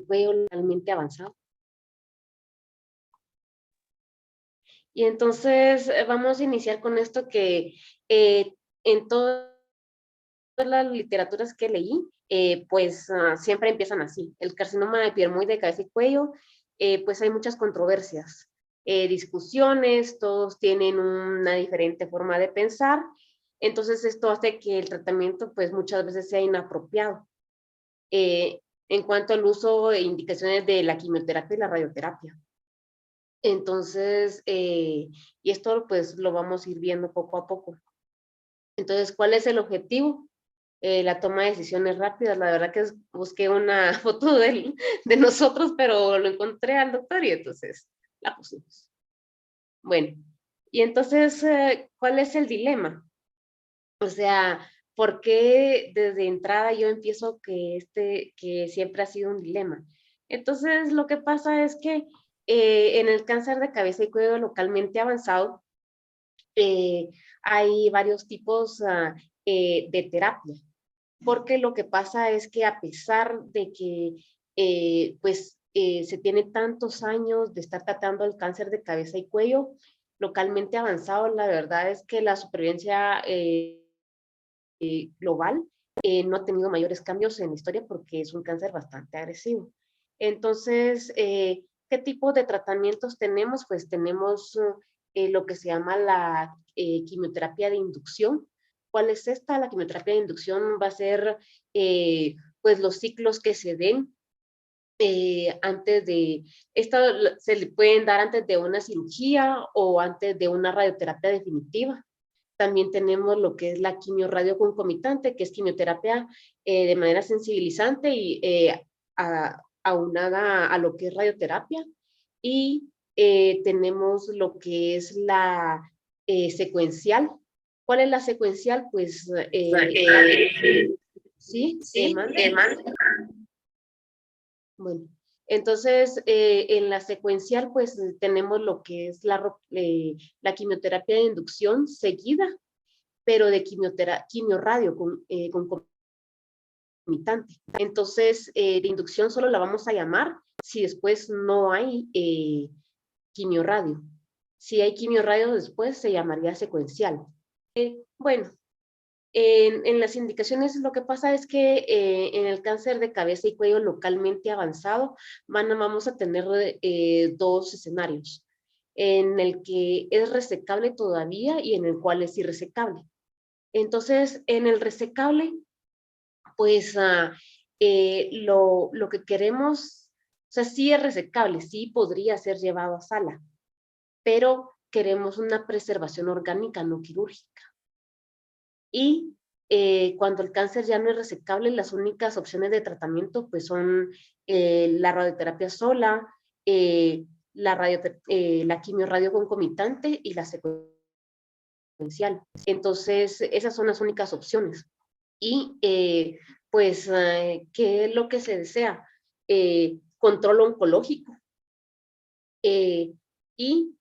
cuello localmente avanzado. Y entonces vamos a iniciar con esto que en todas las literaturas que leí, pues siempre empiezan así. El carcinoma epidermoide de cabeza y cuello, pues hay muchas controversias, discusiones, todos tienen una diferente forma de pensar, entonces esto hace que el tratamiento pues muchas veces sea inapropiado. En cuanto al uso e indicaciones de la quimioterapia y la radioterapia. Entonces, y esto pues lo vamos a ir viendo poco a poco. Entonces, ¿cuál es el objetivo? La toma de decisiones rápidas. La verdad que busqué una foto de nosotros, pero lo encontré al doctor y entonces la pusimos. Bueno, y entonces, ¿cuál es el dilema? O sea, ¿por qué desde entrada yo empiezo que siempre ha sido un dilema? Entonces, lo que pasa es que en el cáncer de cabeza y cuello localmente avanzado, eh, hay varios tipos de terapia, porque lo que pasa es que a pesar de que se tiene tantos años de estar tratando el cáncer de cabeza y cuello localmente avanzado, la verdad es que la supervivencia global no ha tenido mayores cambios en la historia porque es un cáncer bastante agresivo. Entonces, ¿qué tipo de tratamientos tenemos? Pues tenemos lo que se llama la quimioterapia de inducción. ¿Cuál es esta? La quimioterapia de inducción va a ser pues los ciclos que se den antes de, esta se le pueden dar antes de una cirugía o antes de una radioterapia definitiva. También tenemos lo que es la quimioradio concomitante, que es quimioterapia de manera sensibilizante y aunada a lo que es radioterapia. Y tenemos lo que es la secuencial. ¿Cuál es la secuencial? Pues, sí, Sí, manda. manda. Bueno, entonces en la secuencial pues tenemos lo que es la quimioterapia de inducción seguida, pero de quimioradio concomitante. Entonces, de inducción solo la vamos a llamar si después no hay quimioradio. Si hay quimioradio después se llamaría secuencial. Bueno, en las indicaciones lo que pasa es que en el cáncer de cabeza y cuello localmente avanzado vamos a tener dos escenarios, en el que es resecable todavía y en el cual es irresecable. Entonces, en el resecable, pues lo que queremos, o sea, sí es resecable, sí podría ser llevado a sala, pero queremos una preservación orgánica no quirúrgica. Y cuando el cáncer ya no es resecable, las únicas opciones de tratamiento pues son la radioterapia sola, la quimioradio concomitante y la secuencial. Entonces, esas son las únicas opciones. Y pues, ¿qué es lo que se desea? Control oncológico. Y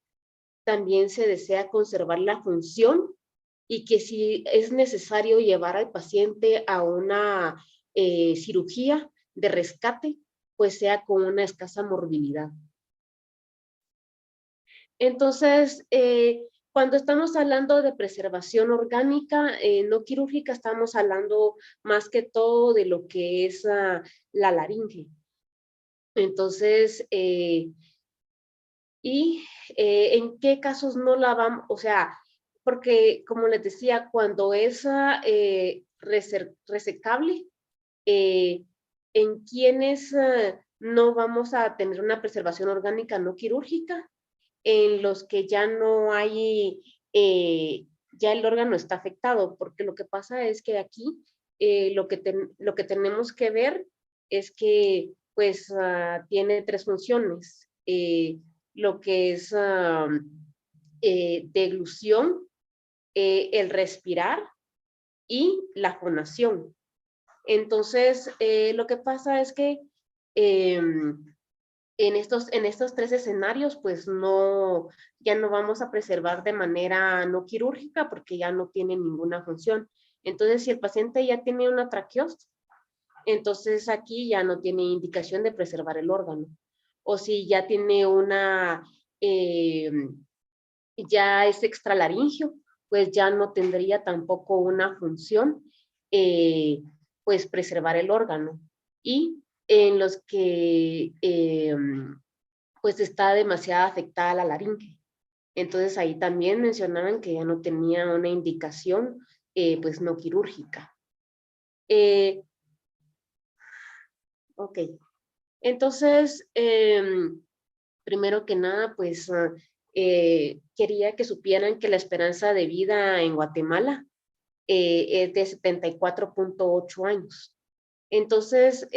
también se desea conservar la función y que si es necesario llevar al paciente a una cirugía de rescate, pues sea con una escasa morbilidad. Entonces, cuando estamos hablando de preservación orgánica, no quirúrgica, estamos hablando más que todo de lo que es la laringe. Entonces, ¿en qué casos no la vamos? O sea, porque como les decía, cuando es resecable, eh, en quienes no vamos a tener una preservación orgánica no quirúrgica, en los que ya no hay, ya el órgano está afectado, porque lo que pasa es que aquí lo que tenemos que ver es que pues tiene tres funciones, lo que es deglución, el respirar y la fonación. Entonces, lo que pasa es que en estos tres escenarios, pues no, ya no vamos a preservar de manera no quirúrgica porque ya no tiene ninguna función. Entonces, si el paciente ya tiene una traqueostomy, entonces aquí ya no tiene indicación de preservar el órgano. O si ya tiene ya es extralaringio, pues ya no tendría tampoco una función, pues preservar el órgano. Y en los que pues está demasiado afectada la laringe. Entonces ahí también mencionaban que ya no tenía una indicación pues no quirúrgica. Ok, entonces primero que nada pues quería que supieran que la esperanza de vida en Guatemala es de 74.8 años. Entonces,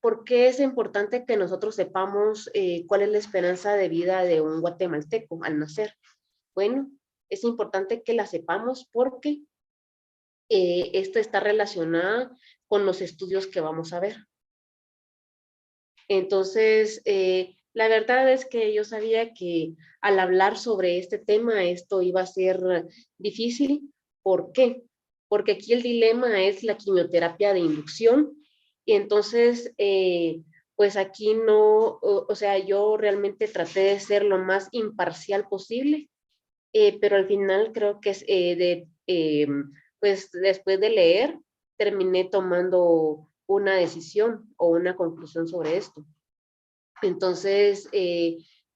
¿por qué es importante que nosotros sepamos cuál es la esperanza de vida de un guatemalteco al nacer? Bueno, es importante que la sepamos porque esto está relacionada con los estudios que vamos a ver. Entonces, la verdad es que yo sabía que al hablar sobre este tema, esto iba a ser difícil. ¿Por qué? Porque aquí el dilema es la quimioterapia de inducción. Y entonces, pues aquí no, o sea, yo realmente traté de ser lo más imparcial posible, pero al final creo que pues después de leer, terminé tomando una decisión o una conclusión sobre esto. Entonces,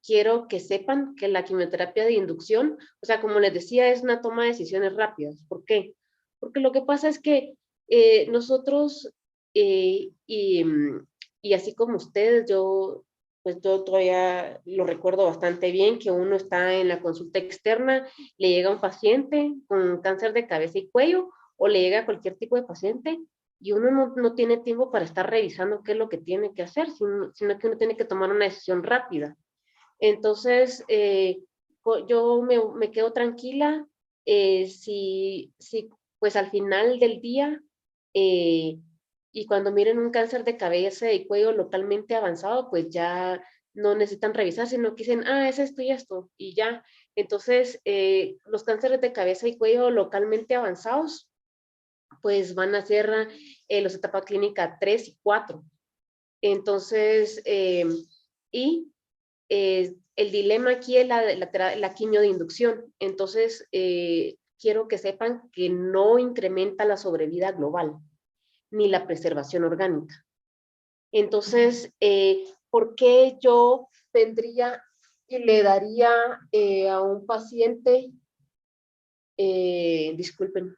quiero que sepan que la quimioterapia de inducción, o sea, como les decía, es una toma de decisiones rápidas. ¿Por qué? Porque lo que pasa es que nosotros, y así como ustedes, pues yo todavía lo recuerdo bastante bien, que uno está en la consulta externa, le llega un paciente con cáncer de cabeza y cuello, o le llega cualquier tipo de paciente, y uno no tiene tiempo para estar revisando qué es lo que tiene que hacer, sino que uno tiene que tomar una decisión rápida. Entonces, yo me quedo tranquila si pues al final del día y cuando miren un cáncer de cabeza y cuello localmente avanzado, pues ya no necesitan revisar, sino que dicen, es esto y esto, y ya. Entonces, los cánceres de cabeza y cuello localmente avanzados, pues van a ser los etapas clínica 3 y 4. Entonces, el dilema aquí es la quimio de inducción. Entonces, quiero que sepan que no incrementa la sobrevida global ni la preservación orgánica. Entonces, ¿por qué yo tendría y le daría a un paciente, disculpen,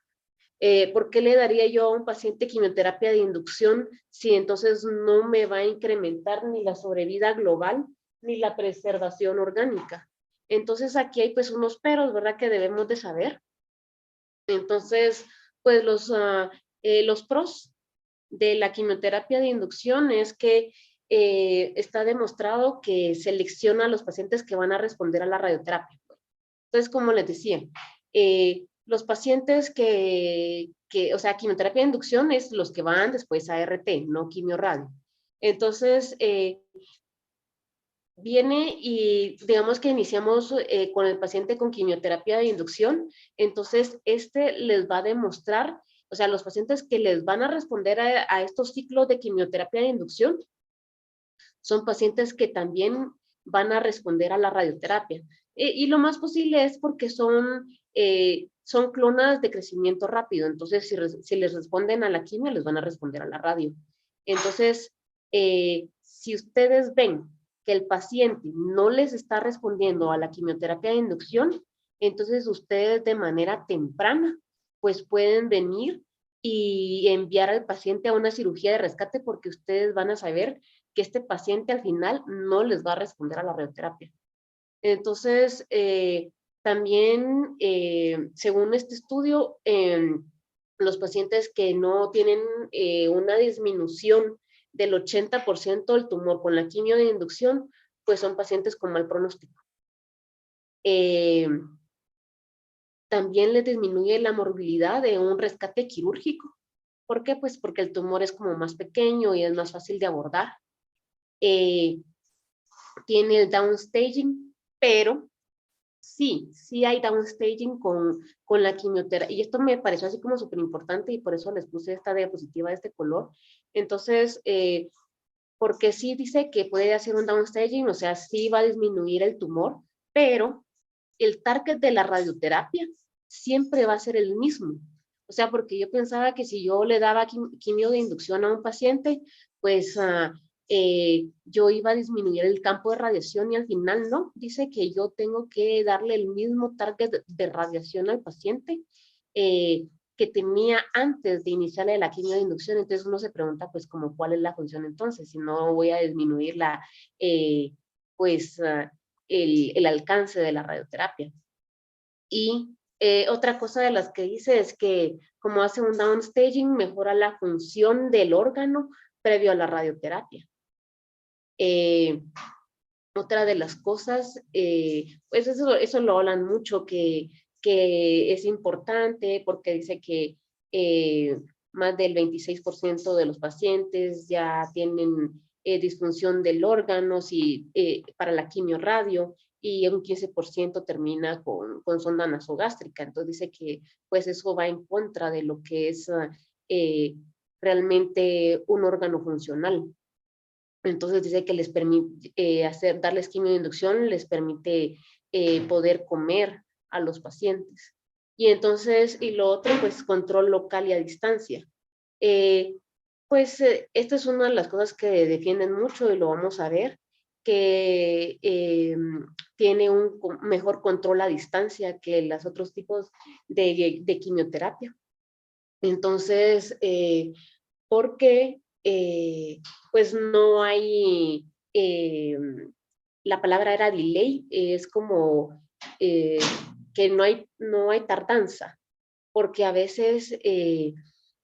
¿por qué le daría yo a un paciente quimioterapia de inducción si entonces no me va a incrementar ni la sobrevida global ni la preservación orgánica? Entonces aquí hay pues unos peros, ¿verdad? Que debemos de saber. Entonces, pues los pros de la quimioterapia de inducción es que está demostrado que selecciona a los pacientes que van a responder a la radioterapia. Entonces, como les decía, los pacientes o sea, quimioterapia de inducción es los que van después a RT, no quimioradio. Entonces, viene y digamos que iniciamos con el paciente con quimioterapia de inducción, entonces les va a demostrar, o sea, los pacientes que les van a responder a estos ciclos de quimioterapia de inducción son pacientes que también van a responder a la radioterapia. Y lo más posible es porque son clonas de crecimiento rápido, entonces si les responden a la quimio, les van a responder a la radio. Entonces, si ustedes ven que el paciente no les está respondiendo a la quimioterapia de inducción, entonces ustedes de manera temprana, pues pueden venir y enviar al paciente a una cirugía de rescate porque ustedes van a saber que este paciente al final no les va a responder a la radioterapia. Entonces, también, según este estudio, los pacientes que no tienen una disminución del 80% del tumor con la quimio de inducción, pues son pacientes con mal pronóstico. También les disminuye la morbilidad de un rescate quirúrgico. ¿Por qué? Pues porque el tumor es como más pequeño y es más fácil de abordar. Tiene el downstaging, pero sí hay downstaging con la quimioterapia, y esto me pareció así como súper importante y por eso les puse esta diapositiva de este color. Entonces, porque sí dice que puede hacer un downstaging, o sea, sí va a disminuir el tumor, pero el target de la radioterapia siempre va a ser el mismo. O sea, porque yo pensaba que si yo le daba quimio de inducción a un paciente, pues yo iba a disminuir el campo de radiación y al final no. Dice que yo tengo que darle el mismo target de radiación al paciente que tenía antes de iniciarle la quimio de inducción. Entonces uno se pregunta, pues, como, ¿cuál es la función entonces? Si no voy a disminuir pues, el alcance de la radioterapia. Y otra cosa de las que dice es que como hace un downstaging, mejora la función del órgano previo a la radioterapia. Otra de las cosas, pues eso lo hablan mucho, que es importante porque dice que más del 26% de los pacientes ya tienen disfunción del órgano para la quimioradio y un 15% termina con sonda nasogástrica. Entonces dice que pues eso va en contra de lo que es eh, realmente un órgano funcional. Entonces dice que les permite darles quimio de inducción, les permite poder comer a los pacientes. Y entonces, y lo otro, pues control local y a distancia. Esta es una de las cosas que defienden mucho y lo vamos a ver, que tiene un mejor control a distancia que los otros tipos de quimioterapia. Entonces, porque pues no hay, la palabra era delay, es como eh, que no hay tardanza, porque a veces,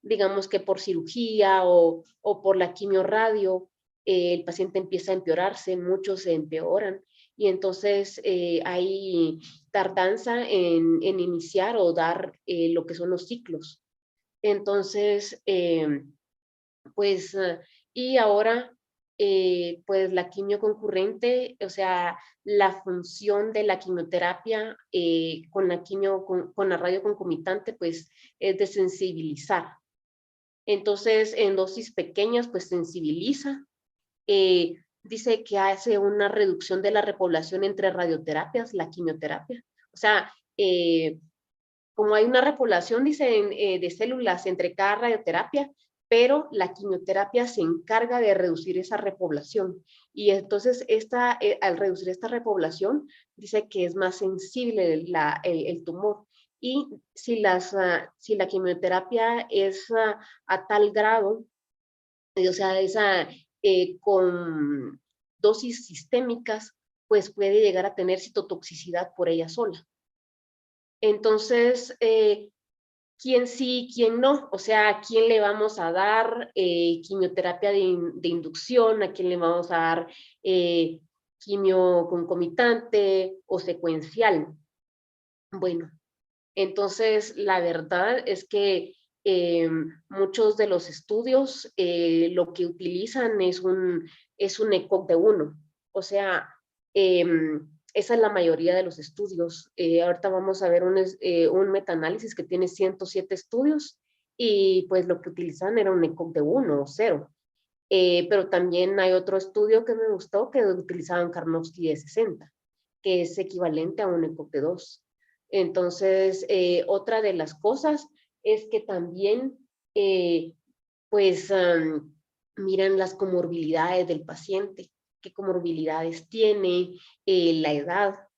digamos que por cirugía o por la quimioradio, el paciente empieza a empeorarse, muchos se empeoran, y entonces hay tardanza en iniciar o dar lo que son los ciclos. Entonces, pues, y ahora, pues la quimio concurrente, o sea, la función de la quimioterapia con la quimio, con la radio concomitante, pues es de sensibilizar. Entonces, en dosis pequeñas, pues sensibiliza. Dice que hace una reducción de la repoblación entre radioterapias, la quimioterapia. O sea, como hay una repoblación, dicen, de células entre cada radioterapia, pero la quimioterapia se encarga de reducir esa repoblación. Y entonces al reducir esta repoblación, dice que es más sensible el tumor. Y si la quimioterapia es a tal grado, o sea, con dosis sistémicas, pues puede llegar a tener citotoxicidad por ella sola. Entonces, quién sí, quién no, o sea, a quién le vamos a dar quimioterapia de inducción, a quién le vamos a dar quimio concomitante o secuencial. Bueno, entonces la verdad es que muchos de los estudios lo que utilizan es un ECOG de 1, o sea, esa es la mayoría de los estudios. Ahorita vamos a ver un metaanálisis que tiene 107 estudios y pues lo que utilizan era un ECOG de 1 o 0. Pero también hay otro estudio que me gustó que utilizaban Karnofsky de 60, que es equivalente a un ECOG de 2. Entonces, otra de las cosas es que también, pues, miran las comorbilidades del paciente, qué comorbilidades tiene, la edad,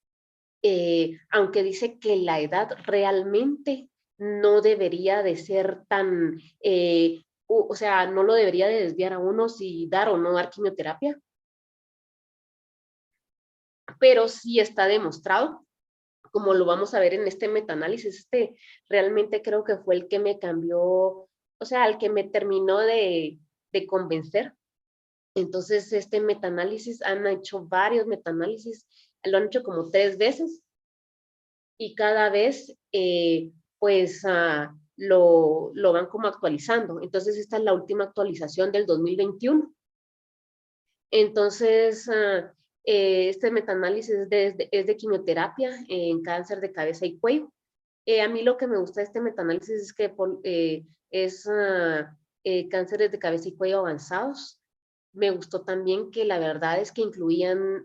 aunque dice que la edad realmente no debería de ser tan, o sea, no lo debería de desviar a uno si dar o no dar quimioterapia, pero sí está demostrado, como lo vamos a ver en este metaanálisis. Realmente creo que fue el que me cambió, o sea, el que me terminó de convencer. Entonces, este metaanálisis, han hecho varios metaanálisis, lo han hecho como 3 veces y cada vez, pues, lo van como actualizando. Entonces, esta es la última actualización del 2021. Entonces, Este metaanálisis es de quimioterapia en cáncer de cabeza y cuello. A mí lo que me gusta de este metaanálisis es que es cánceres de cabeza y cuello avanzados. Me gustó también que la verdad es que incluían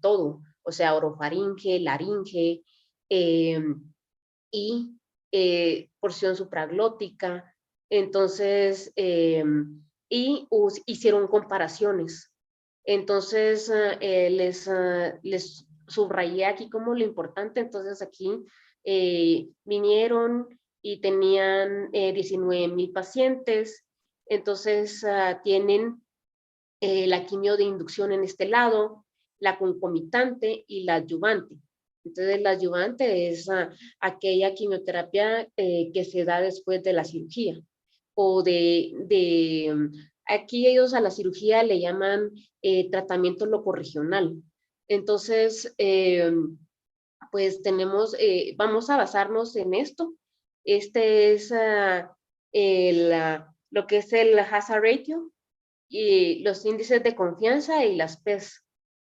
todo, o sea, orofaringe, laringe eh, y porción supraglótica. Entonces, hicieron comparaciones. Entonces, les subrayé aquí como lo importante. Entonces, aquí vinieron y tenían 19,000 pacientes. Entonces, tienen la quimio de inducción en este lado, la concomitante y la adyuvante. Entonces, la adyuvante es aquella quimioterapia que se da después de la cirugía o aquí ellos a la cirugía le llaman tratamiento locorregional. Entonces, pues vamos a basarnos en esto. Este es lo que es el hazard ratio y los índices de confianza y las PES.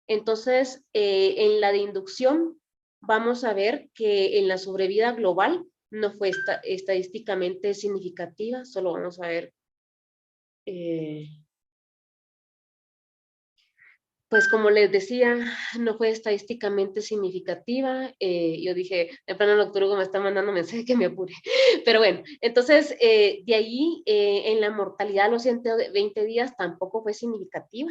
Entonces, en la de inducción, vamos a ver que en la sobrevida global no fue estadísticamente significativa, solo vamos a ver, pues como les decía, no fue estadísticamente significativa. Yo dije, de plano el doctor Hugo me está mandando mensaje que me apure. Pero bueno, entonces de ahí en la mortalidad a los 120 días tampoco fue significativa.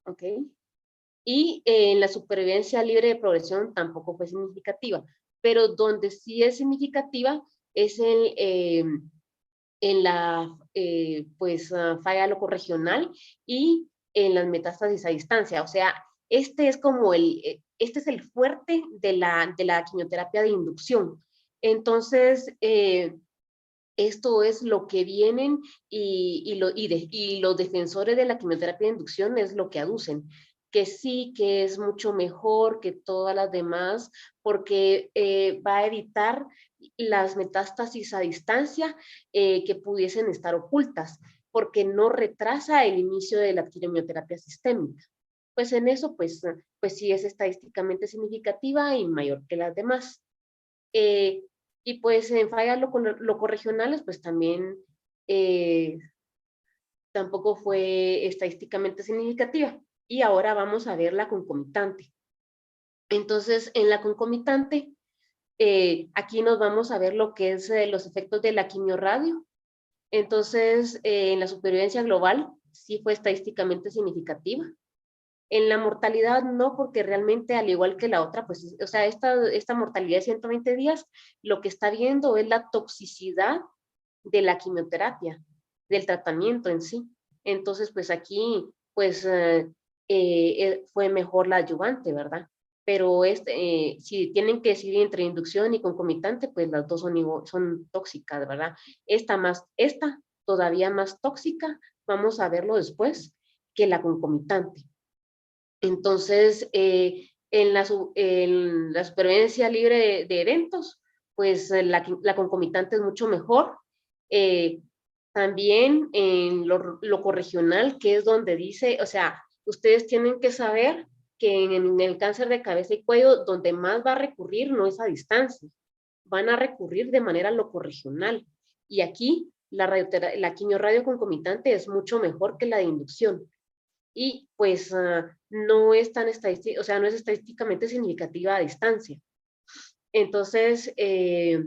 Ok. Y en la supervivencia libre de progresión tampoco fue significativa, pero donde sí es significativa es en la pues, falla locorregional y en las metástasis a distancia. O sea, este es como este es el fuerte de la quimioterapia de inducción. Entonces, esto es lo que vienen y los defensores de la quimioterapia de inducción es lo que aducen, que sí, que es mucho mejor que todas las demás, porque va a evitar las metástasis a distancia que pudiesen estar ocultas, porque no retrasa el inicio de la quimioterapia sistémica. Pues en eso, pues sí es estadísticamente significativa y mayor que las demás. Eh, y pues en fallas locorregionales, pues también eh, tampoco fue estadísticamente significativa. Y ahora vamos a ver la concomitante. Entonces, en la concomitante, aquí nos vamos a ver lo que es los efectos de la quimioradio. Entonces, en la supervivencia global, sí fue estadísticamente significativa. En la mortalidad no, porque realmente al igual que la otra, pues, o sea, esta mortalidad de 120 días, lo que está viendo es la toxicidad de la quimioterapia, del tratamiento en sí. Entonces, pues aquí, pues, fue mejor la adyuvante, ¿verdad? Pero si tienen que decidir entre inducción y concomitante, pues las dos son tóxicas, ¿verdad? Esta todavía más tóxica, vamos a verlo después, que la concomitante. Entonces, en la supervivencia libre de eventos, pues la concomitante es mucho mejor. Eh, También en lo corregional, que es donde dice, o sea, ustedes tienen que saber que en el cáncer de cabeza y cuello, donde más va a recurrir no es a distancia, van a recurrir de manera locorregional. Y aquí la quimioradio concomitante es mucho mejor que la de inducción y pues no es tan estadística, o sea, no es estadísticamente significativa a distancia. Entonces, y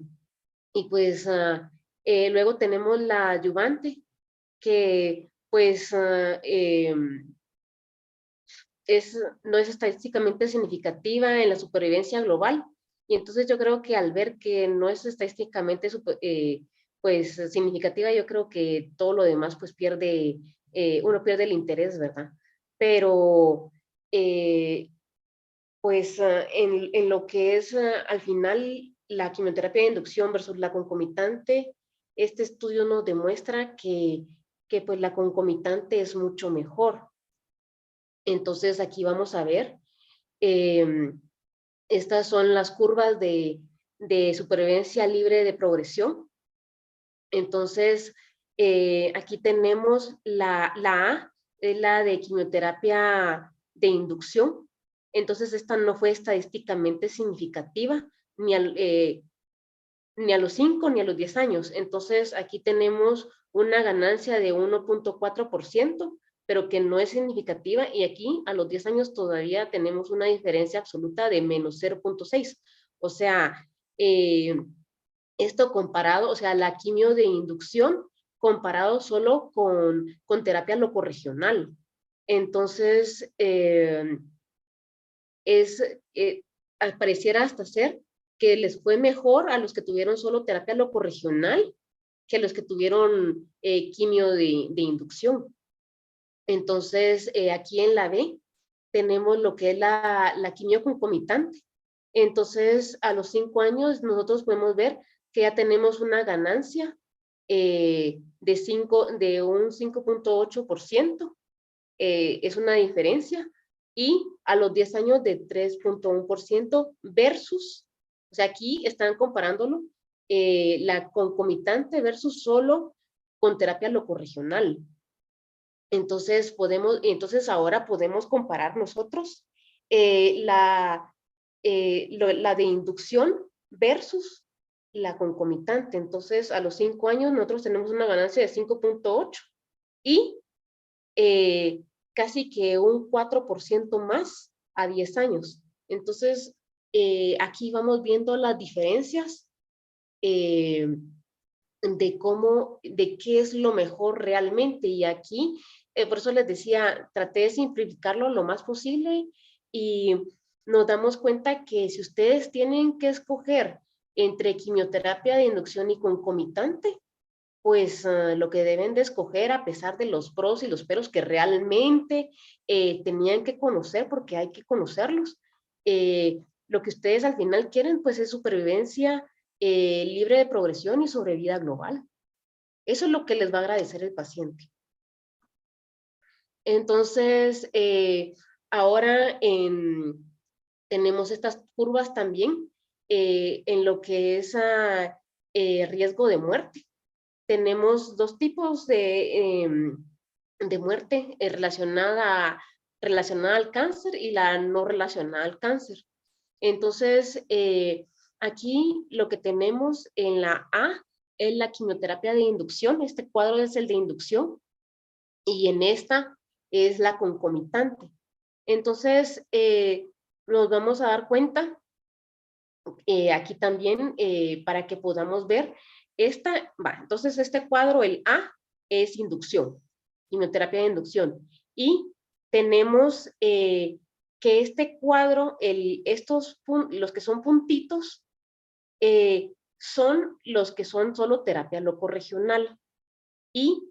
pues luego tenemos la adyuvante, que pues no es estadísticamente significativa en la supervivencia global. Y entonces yo creo que al ver que no es estadísticamente pues significativa, yo creo que todo lo demás pues uno pierde el interés, ¿verdad? Pero pues en lo que es al final la quimioterapia de inducción versus la concomitante, este estudio nos demuestra que pues la concomitante es mucho mejor. Entonces aquí vamos a ver, estas son las curvas de supervivencia libre de progresión. Entonces, aquí tenemos la A, es la de quimioterapia de inducción. Entonces, esta no fue estadísticamente significativa ni a los 5 ni a los 10 años. Entonces, aquí tenemos una ganancia de 1.4%, pero que no es significativa, y aquí a los 10 años todavía tenemos una diferencia absoluta de menos 0.6. O sea, esto comparado, o sea, la quimio de inducción comparado solo con terapia locorregional. Entonces, pareciera hasta ser que les fue mejor a los que tuvieron solo terapia locorregional que a los que tuvieron quimio de inducción. Entonces, aquí en la B tenemos lo que es la quimio concomitante. Entonces, a los 5 años nosotros podemos ver que ya tenemos una ganancia de un 5.8%, es una diferencia, y a los 10 años de 3.1% versus, o sea, aquí están comparándolo, la concomitante versus solo con terapia locorregional. Entonces, ahora podemos comparar nosotros la de inducción versus la concomitante. Entonces, a los 5 años nosotros tenemos una ganancia de 5.8 y casi que un 4% más a 10 años. Entonces, aquí vamos viendo las diferencias de qué es lo mejor realmente. Y aquí, por eso les decía, traté de simplificarlo lo más posible, y nos damos cuenta que si ustedes tienen que escoger entre quimioterapia de inducción y concomitante, pues lo que deben de escoger, a pesar de los pros y los peros que realmente tenían que conocer, porque hay que conocerlos, lo que ustedes al final quieren, pues, es supervivencia libre de progresión y sobrevida global. Eso es lo que les va a agradecer el paciente. Entonces, ahora tenemos estas curvas también en lo que es riesgo de muerte. Tenemos dos tipos de muerte relacionada al cáncer y la no relacionada al cáncer. Entonces, aquí lo que tenemos en la A es la quimioterapia de inducción. Este cuadro es el de inducción, y en esta es la concomitante. Entonces, nos vamos a dar cuenta aquí también, para que podamos ver entonces este cuadro, el A, es inducción, quimioterapia de inducción. Y tenemos que este cuadro, los que son puntitos, son los que son solo terapia locorregional. Y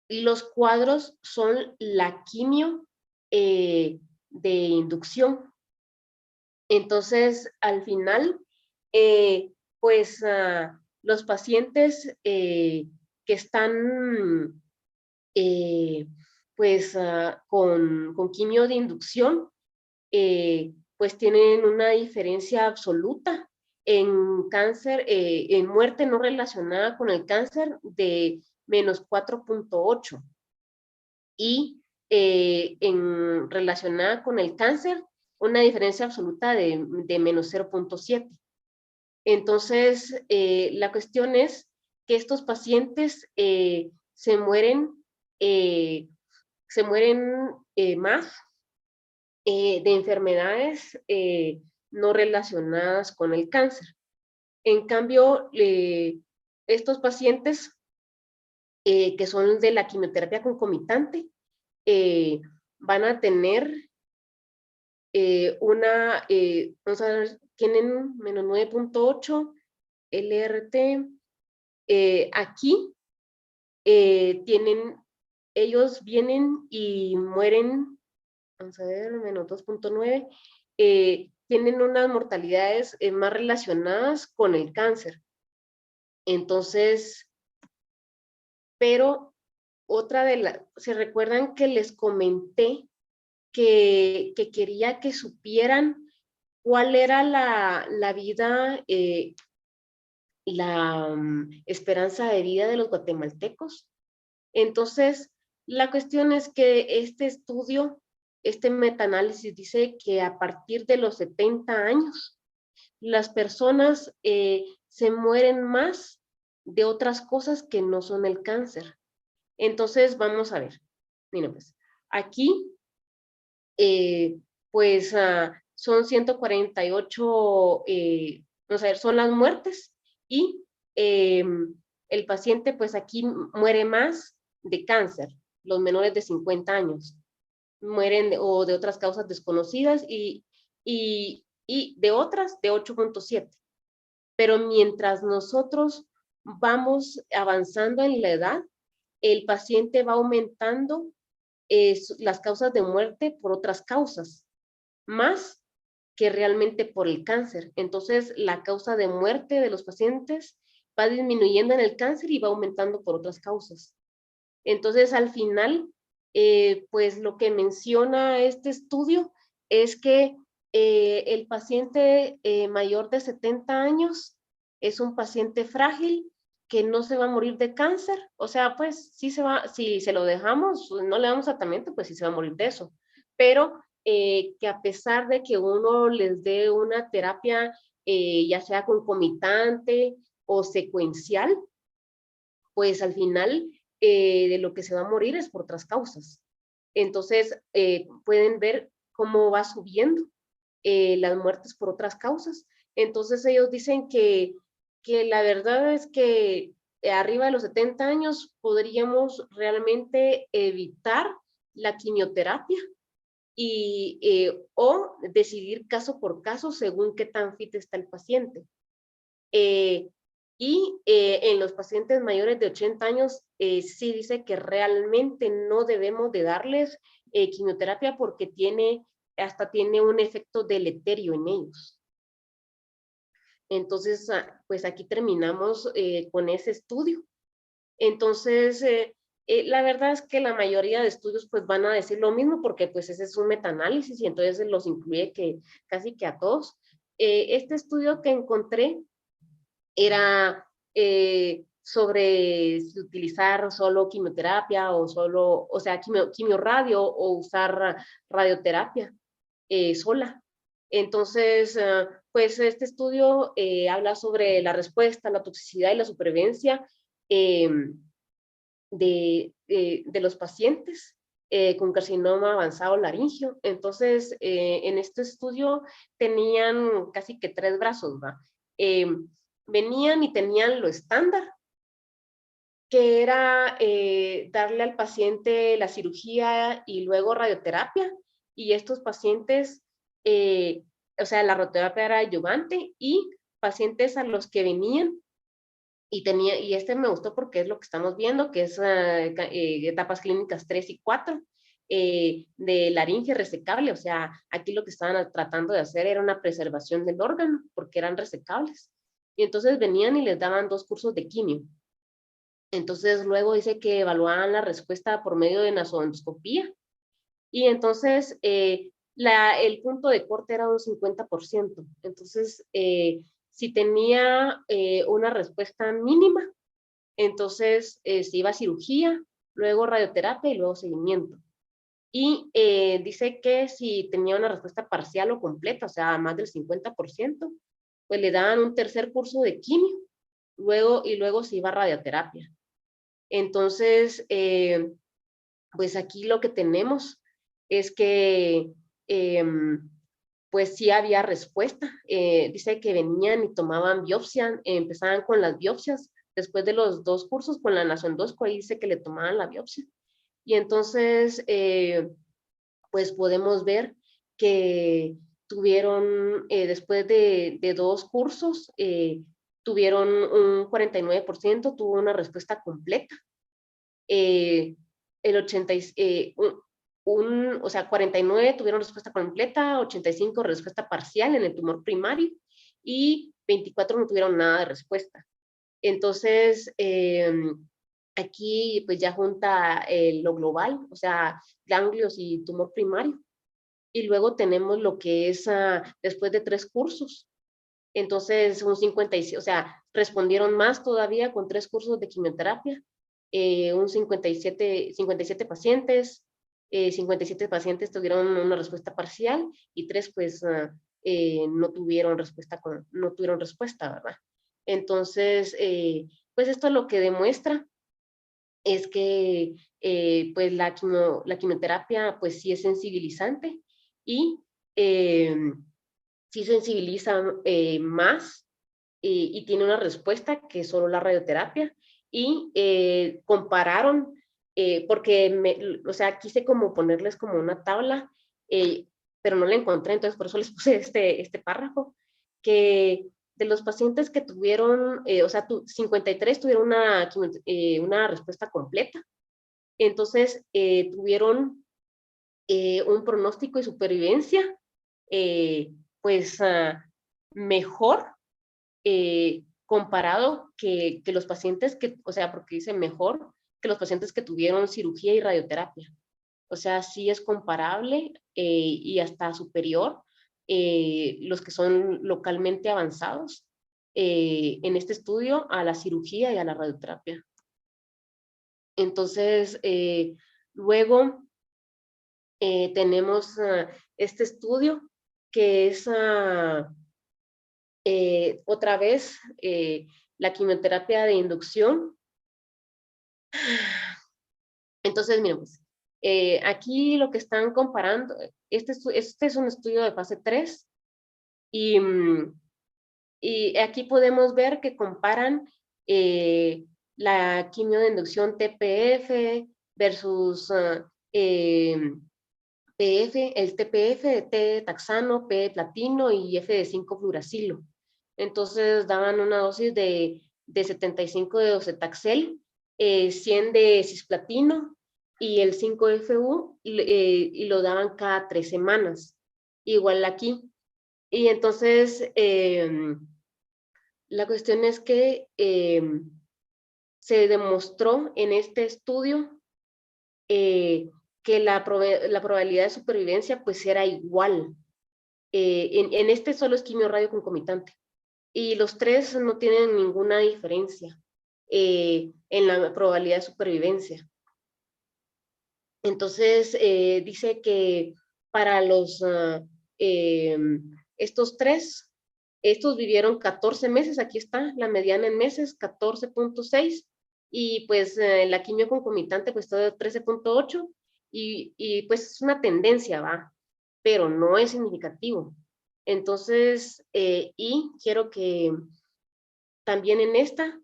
los cuadros son la quimio de inducción. Entonces, al final, pues los pacientes que están pues con quimio de inducción, pues tienen una diferencia absoluta en cáncer, en muerte no relacionada con el cáncer, de menos 4.8, y relacionada con el cáncer, una diferencia absoluta de menos 0.7. Entonces, la cuestión es que estos pacientes se mueren más de enfermedades no relacionadas con el cáncer. En cambio, estos pacientes que son de la quimioterapia concomitante van a tener vamos a ver, tienen menos 9.8 LRT. Aquí ellos vienen y mueren, vamos a ver, menos 2.9, tienen unas mortalidades más relacionadas con el cáncer. Entonces, pero ¿se recuerdan que les comenté que quería que supieran cuál era la vida, la esperanza de vida de los guatemaltecos? Entonces, La cuestión es que este estudio, este metaanálisis dice que a partir de los 70 años, las personas se mueren más de otras cosas que no son el cáncer. Entonces, vamos a ver. Miren, pues, aquí, pues, son 148, vamos a ver, son las muertes y el paciente, pues, aquí muere más de cáncer, los menores de 50 años. Mueren o de otras causas desconocidas y de otras de 8.7. Pero mientras nosotros vamos avanzando en la edad, el paciente va aumentando las causas de muerte por otras causas, más que realmente por el cáncer. Entonces, la causa de muerte de los pacientes va disminuyendo en el cáncer y va aumentando por otras causas. Entonces, al final, pues lo que menciona este estudio es que el paciente mayor de 70 años es un paciente frágil que no se va a morir de cáncer, o sea, pues sí se va, si se lo dejamos, no le damos tratamiento, pues sí se va a morir de eso, pero que a pesar de que uno les dé una terapia, ya sea concomitante o secuencial, pues al final de lo que se va a morir es por otras causas. Entonces, pueden ver cómo va subiendo las muertes por otras causas. Entonces, ellos dicen que la verdad es que arriba de los 70 años podríamos realmente evitar la quimioterapia y, o decidir caso por caso según qué tan fit está el paciente. En los pacientes mayores de 80 años, sí dice que realmente no debemos de darles quimioterapia porque hasta tiene un efecto deleterio en ellos. Entonces, pues aquí terminamos con ese estudio. Entonces, la verdad es que la mayoría de estudios pues van a decir lo mismo porque pues ese es un metaanálisis y entonces los incluye casi que a todos. Este estudio que encontré era sobre si utilizar solo quimioterapia o solo, o sea, quimioradio o usar radioterapia sola. Entonces, pues este estudio habla sobre la respuesta, la toxicidad y la supervivencia eh, de los pacientes con carcinoma avanzado laringio. Entonces, en este estudio tenían casi que 3 brazos, ¿va? Venían y tenían lo estándar, que era darle al paciente la cirugía y luego radioterapia, y estos pacientes, o sea, la radioterapia era adyuvante, y pacientes a los que venían y este me gustó porque es lo que estamos viendo, que es etapas clínicas 3 y 4 de laringe resecable, o sea, aquí lo que estaban tratando de hacer era una preservación del órgano, porque eran resecables. Y entonces venían y les daban 2 cursos de quimio. Entonces luego dice que evaluaban la respuesta por medio de nasoendoscopía. Y entonces el punto de corte era un 50%. Entonces, si tenía una respuesta mínima, entonces se iba a cirugía, luego radioterapia y luego seguimiento. Y dice que si tenía una respuesta parcial o completa, o sea, más del 50%, pues le daban un tercer curso de quimio, luego se iba a radioterapia. Entonces, pues aquí lo que tenemos es que pues sí había respuesta. Dice que venían y tomaban biopsia, empezaban con las biopsias, después de los 2 cursos con la nasoendosco, ahí dice que le tomaban la biopsia. Y entonces, pues podemos ver que tuvieron, después de 2 cursos, tuvieron un 49%, tuvo una respuesta completa. El 80, o sea, 49 tuvieron respuesta completa, 85 respuesta parcial en el tumor primario y 24 no tuvieron nada de respuesta. Entonces, aquí pues ya junta lo global, o sea, ganglios y tumor primario. Y luego tenemos lo que es después de 3 cursos. Entonces, un 56, o sea, respondieron más todavía con 3 cursos de quimioterapia un 57 pacientes, 57 pacientes tuvieron una respuesta parcial y 3 pues no tuvieron respuesta, ¿verdad? Entonces, pues esto lo que demuestra es que pues la quimioterapia pues sí es sensibilizante y sí sensibiliza más y tiene una respuesta que solo la radioterapia. Y compararon, porque, o sea, quise como ponerles como una tabla, pero no la encontré, entonces por eso les puse este párrafo, que de los pacientes que tuvieron, o sea, 53 tuvieron una respuesta completa, entonces tuvieron un pronóstico de supervivencia, pues mejor comparado que los pacientes que, o sea, porque dice mejor que los pacientes que tuvieron cirugía y radioterapia. O sea, sí es comparable y hasta superior los que son localmente avanzados en este estudio a la cirugía y a la radioterapia. Entonces, luego tenemos este estudio que es otra vez la quimioterapia de inducción. Entonces, miren, pues, aquí lo que están comparando, este es un estudio de fase 3 y, y aquí podemos ver que comparan la quimio de inducción TPF versus PF, el TPF, T taxano, P platino y F de 5 fluoracilo. Entonces daban una dosis de 75 de docetaxel, 100 de cisplatino y el 5FU y lo daban cada 3 semanas. Igual aquí. Y entonces la cuestión es que se demostró en este estudio que la probabilidad de supervivencia pues era igual. En este solo es quimio radio concomitante. Y los 3 no tienen ninguna diferencia en la probabilidad de supervivencia. Entonces, dice que para estos 3, estos vivieron 14 meses, aquí está, la mediana en meses, 14.6, y pues la quimio concomitante pues todo 13.8, y pues es una tendencia, va, pero no es significativo. Entonces, y quiero que también en esta,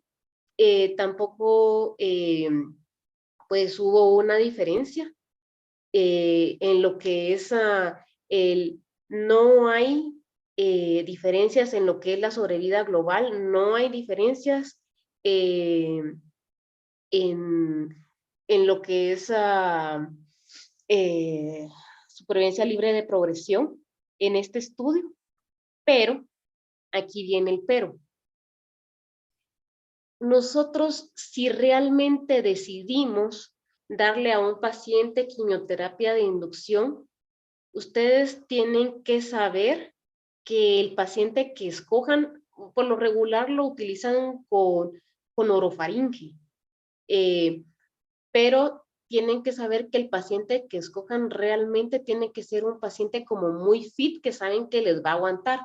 tampoco pues hubo una diferencia en lo que es no hay diferencias en lo que es la sobrevida global, no hay diferencias eh, en lo que es supervivencia libre de progresión en este estudio, pero aquí viene el pero. Nosotros, si realmente decidimos darle a un paciente quimioterapia de inducción, ustedes tienen que saber que el paciente que escojan, por lo regular lo utilizan con orofaringe, pero tienen que saber que el paciente que escojan realmente tiene que ser un paciente como muy fit, que saben que les va a aguantar,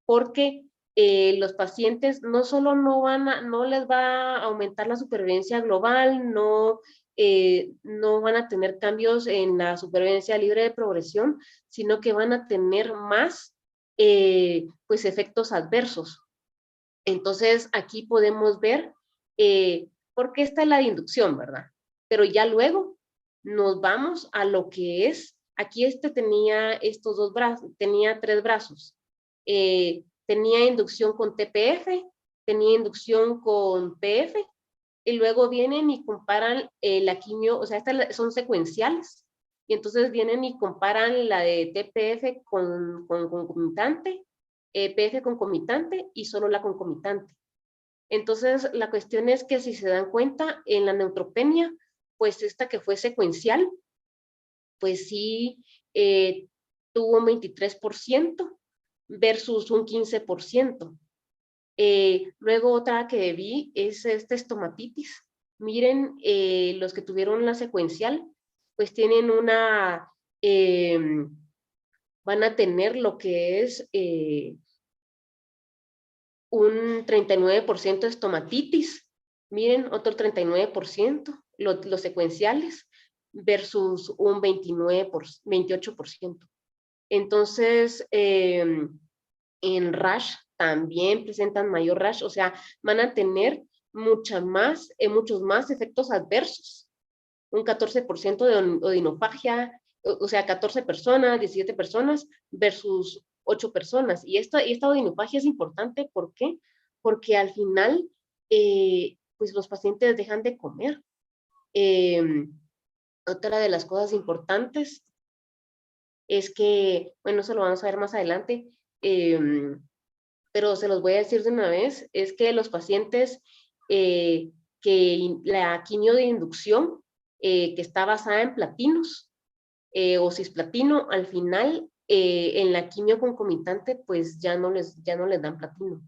porque los pacientes no solo no les va a aumentar la supervivencia global, no van a tener cambios en la supervivencia libre de progresión, sino que van a tener más pues efectos adversos. Entonces aquí podemos ver por qué está la inducción, ¿verdad? Pero ya luego nos vamos a lo que es, aquí tenía estos 2 brazos, tenía 3 brazos. Tenía inducción con TPF, tenía inducción con PF, y luego vienen y comparan la quimio, o sea, estas son secuenciales, y entonces vienen y comparan la de TPF con concomitante, PF concomitante y solo la concomitante. Entonces, la cuestión es que si se dan cuenta, en la neutropenia, pues esta que fue secuencial, pues sí tuvo un 23% versus un 15%. Luego otra que vi es esta estomatitis, Miren, los que tuvieron la secuencial, pues tienen una, van a tener lo que es un 39% de estomatitis, miren, otro 39%, los secuenciales, versus un 28%. Entonces, en rash también presentan mayor rash, o sea, van a tener muchos más efectos adversos. Un 14% de odinofagia, o sea, 14 personas, 17 personas versus 8 personas. Y esta odinofagia es importante, ¿por qué? Porque al final, pues los pacientes dejan de comer. Otra de las cosas importantes es que, bueno, eso lo vamos a ver más adelante, pero se los voy a decir de una vez, es que los pacientes que la quimio de inducción, que está basada en platinos o cisplatino, al final en la quimio concomitante pues ya no les dan platino.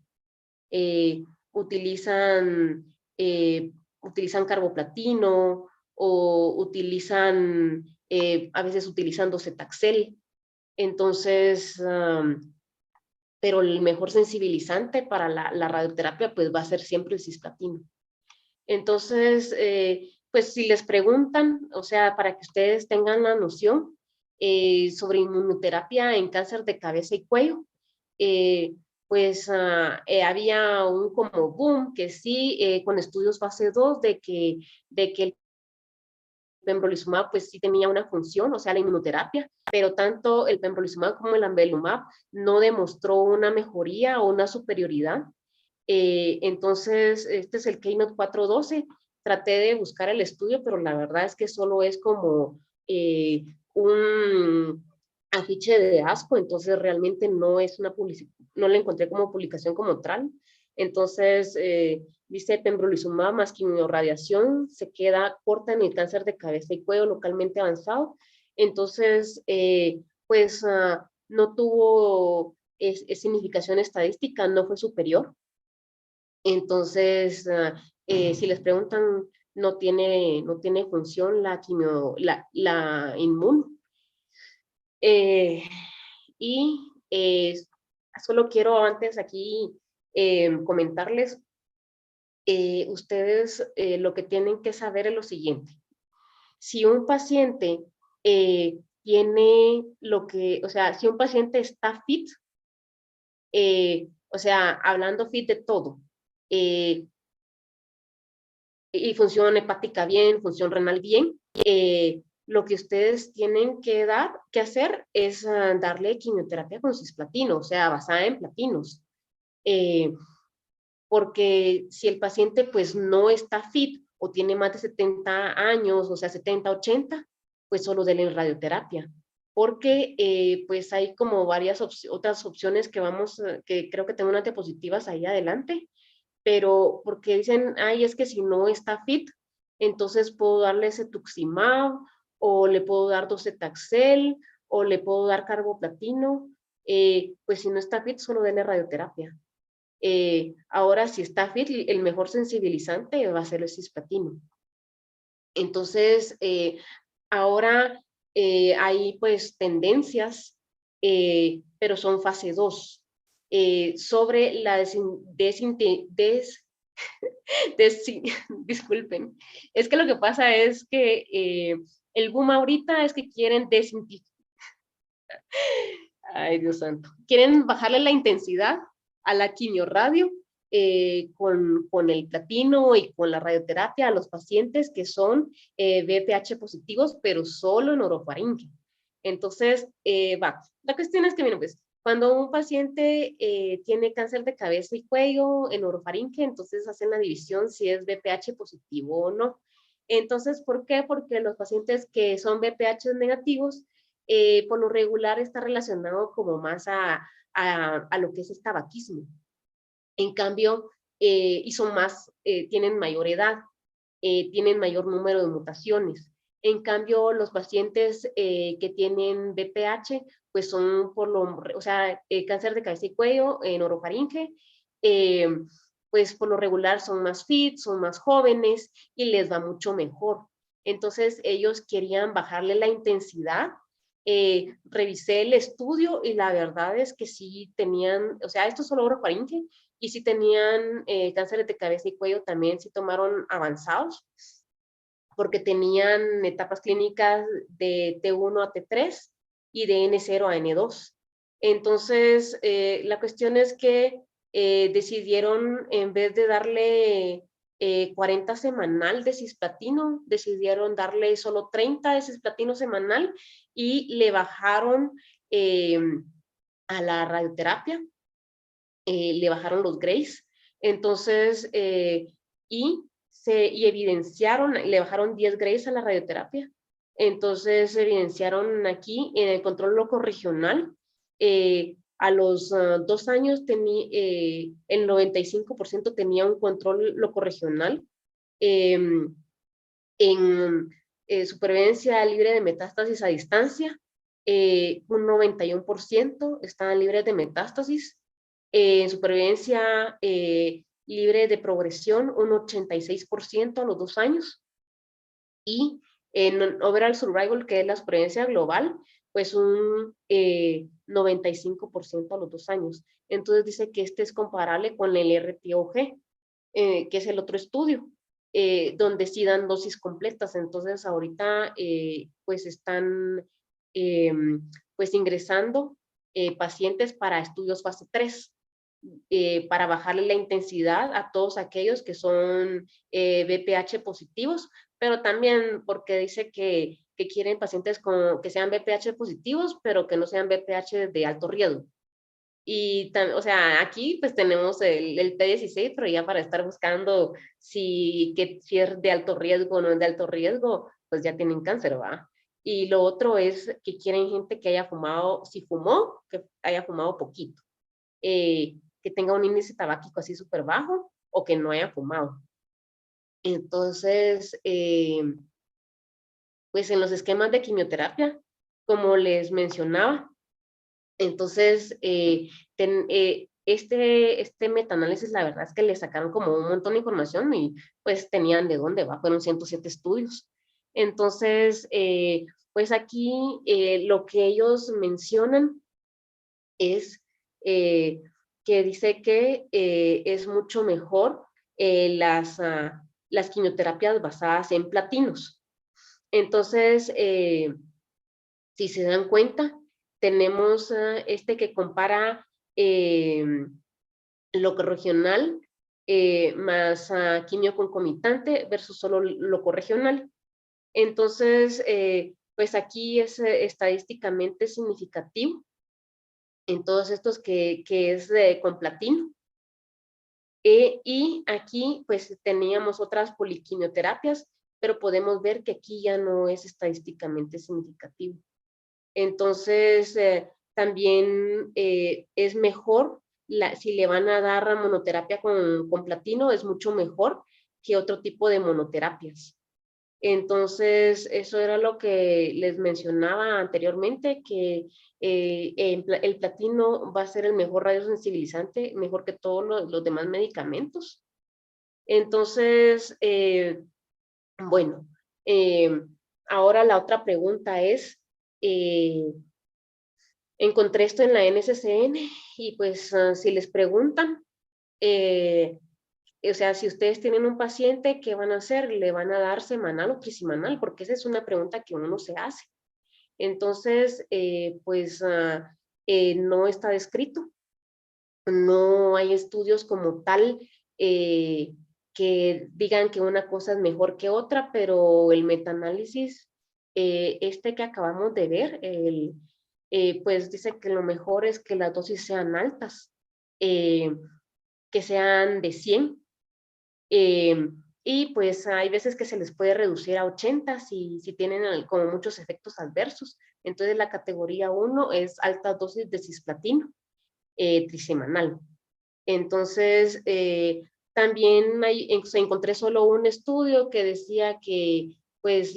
Eh, utilizan, utilizan carboplatino o utilizan, a veces utilizan docetaxel. Entonces, pero el mejor sensibilizante para la radioterapia pues va a ser siempre el cisplatino. Entonces, pues si les preguntan, o sea, para que ustedes tengan la noción sobre inmunoterapia en cáncer de cabeza y cuello, pues había un como boom que sí, con estudios fase 2 de que el pembrolizumab pues sí tenía una función, o sea, la inmunoterapia, pero tanto el pembrolizumab como el avelumab no demostró una mejoría o una superioridad. Entonces, este es el Keynote 412. Traté de buscar el estudio, pero la verdad es que solo es como un afiche de asco, entonces realmente no es una publicación, no la encontré como publicación como tal. Entonces, dice pembrolizumab más quimiorradiación se queda corta en el cáncer de cabeza y cuello localmente avanzado. Entonces, pues no tuvo significación estadística, no fue superior. Entonces, si les preguntan, no tiene función la quimio, la inmun. Y solo quiero antes aquí comentarles, ustedes lo que tienen que saber es lo siguiente. Si un paciente tiene lo que, o sea, si un paciente está fit, o sea, hablando fit de todo, y función hepática bien, función renal bien, lo que ustedes tienen que hacer es darle quimioterapia con cisplatino, o sea, basada en platinos. Porque si el paciente pues no está fit o tiene más de 70 años, o sea, 70, 80, pues solo denle radioterapia. Porque pues hay como varias otras opciones que que creo que tengo unas diapositivas ahí adelante, pero porque dicen, ay, es que si no está fit, entonces puedo darle cetuximab, o le puedo dar docetaxel, o le puedo dar carboplatino, pues si no está fit, solo denle radioterapia. Ahora, si está fit, el mejor sensibilizante va a ser el cisplatino. Entonces, ahora hay pues tendencias, pero son fase 2, sobre la disculpen, es que lo que pasa es que el boom ahorita es que quieren ay Dios santo, quieren bajarle la intensidad a la quimioradio con el platino y con la radioterapia a los pacientes que son VPH positivos, pero solo en orofaringe. Entonces, la cuestión es que, miren, pues, cuando un paciente tiene cáncer de cabeza y cuello en orofaringe, entonces hacen la división si es VPH positivo o no. Entonces, ¿por qué? Porque los pacientes que son VPH negativos, por lo regular está relacionado como más a lo que es el tabaquismo. En cambio, y son más, tienen mayor edad, tienen mayor número de mutaciones. En cambio, los pacientes que tienen BPH, pues son o sea, cáncer de cabeza y cuello, en orofaringe, pues por lo regular son más fit, son más jóvenes y les va mucho mejor. Entonces ellos querían bajarle la intensidad. Revisé el estudio y la verdad es que sí tenían, o sea, esto solo orofaringe, y sí tenían cánceres de cabeza y cuello, también sí tomaron avanzados, porque tenían etapas clínicas de T1 a T3 y de N0 a N2. Entonces, la cuestión es que decidieron, en vez de darle 40 semanal de cisplatino, decidieron darle solo 30 de cisplatino semanal y le bajaron a la radioterapia, le bajaron los grays. Entonces, y evidenciaron, le bajaron 10 grays a la radioterapia. Entonces, se evidenciaron aquí en el control locorregional. A los 2 años el 95% tenía un control locorregional. En supervivencia libre de metástasis a distancia, un 91% estaban libres de metástasis. En supervivencia libre de progresión, un 86% a los 2 años. Y en overall survival, que es la supervivencia global, pues un 95% a los 2 años. Entonces dice que este es comparable con el RTOG, que es el otro estudio, donde sí dan dosis completas. Entonces ahorita pues están pues ingresando pacientes para estudios fase 3. Para bajarle la intensidad a todos aquellos que son BPH positivos, pero también porque dice que quieren pacientes que sean BPH positivos, pero que no sean BPH de alto riesgo. Y, o sea, aquí pues tenemos el T16, pero ya para estar buscando si es de alto riesgo o no es de alto riesgo, pues ya tienen cáncer, ¿va? Y lo otro es que quieren gente que haya fumado, si fumó, que haya fumado poquito. Que tenga un índice tabáquico así súper bajo o que no haya fumado. Entonces, pues en los esquemas de quimioterapia, como les mencionaba, entonces, este metaanálisis, la verdad es que le sacaron como un montón de información y pues tenían de dónde va, fueron 107 estudios. Entonces, pues aquí lo que ellos mencionan es que dice que es mucho mejor las quimioterapias basadas en platinos. Entonces, si se dan cuenta, tenemos este que compara locorregional más quimio concomitante versus solo locorregional. Entonces, pues aquí es estadísticamente significativo en todos estos que es con platino. Y aquí pues teníamos otras poliquimioterapias, pero podemos ver que aquí ya no es estadísticamente significativo. Entonces, también es mejor, si le van a dar monoterapia con platino, es mucho mejor que otro tipo de monoterapias. Entonces, eso era lo que les mencionaba anteriormente, que el platino va a ser el mejor radiosensibilizante, mejor que todos los demás medicamentos. Entonces, bueno, ahora la otra pregunta es, encontré esto en la NCCN y pues si les preguntan, o sea, si ustedes tienen un paciente, ¿qué van a hacer? ¿Le van a dar semanal o trisemanal? Porque esa es una pregunta que uno se hace. Entonces, pues no está descrito. No hay estudios como tal que digan que una cosa es mejor que otra, pero el metaanálisis, este que acabamos de ver, pues dice que lo mejor es que las dosis sean altas, que sean de 100. Y pues hay veces que se les puede reducir a 80 si tienen como muchos efectos adversos. Entonces la categoría 1 es alta dosis de cisplatino trisemanal. Entonces, también se encontré solo un estudio que decía que pues,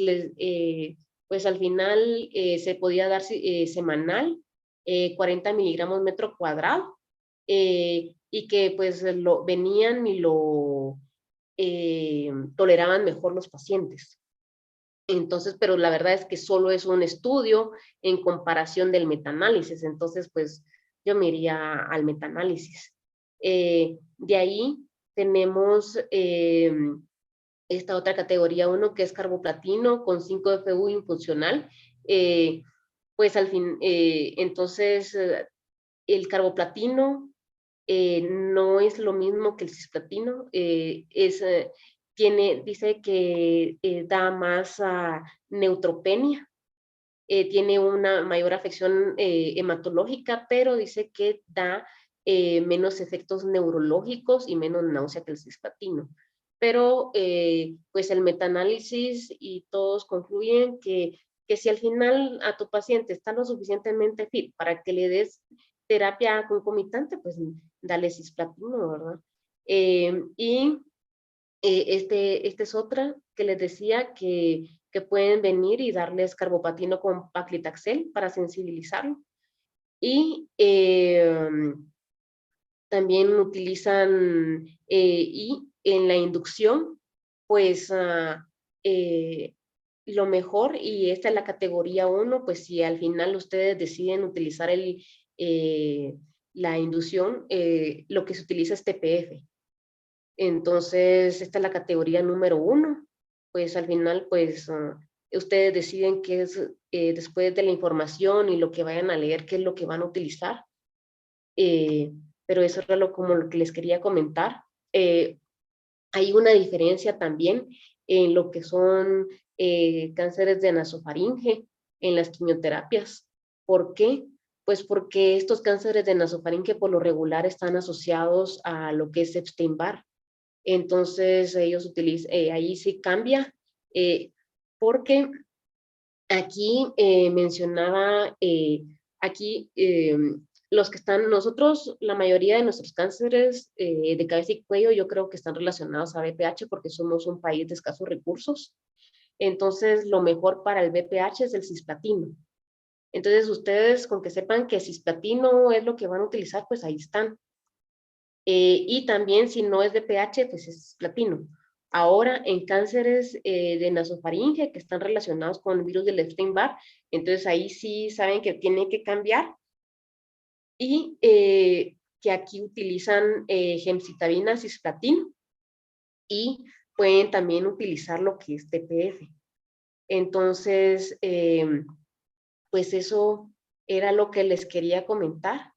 pues al final se podía dar semanal 40 miligramos metro cuadrado, y que pues lo venían y lo toleraban mejor los pacientes. Entonces, pero la verdad es que solo es un estudio en comparación del metaanálisis, entonces pues yo me iría al metaanálisis. De ahí tenemos esta otra categoría 1 que es carboplatino con 5-FU infuncional. Pues al fin, entonces el carboplatino no es lo mismo que el cisplatino, dice que da más neutropenia, tiene una mayor afección hematológica, pero dice que da menos efectos neurológicos y menos náusea que el cisplatino. Pero pues el metaanálisis y todos concluyen que si al final a tu paciente está lo suficientemente fit para que le des terapia concomitante, pues dale cisplatino, ¿verdad? Y este es otra que les decía que pueden venir y darles carboplatino con paclitaxel para sensibilizarlo. Y también utilizan, y en la inducción, pues lo mejor, y esta es la categoría 1, pues si al final ustedes deciden utilizar la inducción, lo que se utiliza es TPF. Entonces, esta es la categoría número 1. Pues al final, pues ustedes deciden qué es, después de la información y lo que vayan a leer, qué es lo que van a utilizar. Pero eso era como lo que les quería comentar. Hay una diferencia también en lo que son cánceres de nasofaringe en las quimioterapias. ¿Por qué? Pues porque estos cánceres de nasofaringe por lo regular están asociados a lo que es Epstein-Barr. Entonces ellos utilizan, ahí sí cambia, porque aquí mencionaba, aquí los que están, nosotros, la mayoría de nuestros cánceres de cabeza y cuello, yo creo que están relacionados a BPH porque somos un país de escasos recursos. Entonces, lo mejor para el BPH es el cisplatino. Entonces, ustedes con que sepan que cisplatino es lo que van a utilizar, pues ahí están. Y también si no es BPH, pues es cisplatino. Ahora, en cánceres de nasofaringe que están relacionados con el virus del Epstein-Barr, entonces ahí sí saben que tienen que cambiar y que aquí utilizan gemcitabina cisplatino y pueden también utilizar lo que es TPF. Entonces, pues eso era lo que les quería comentar.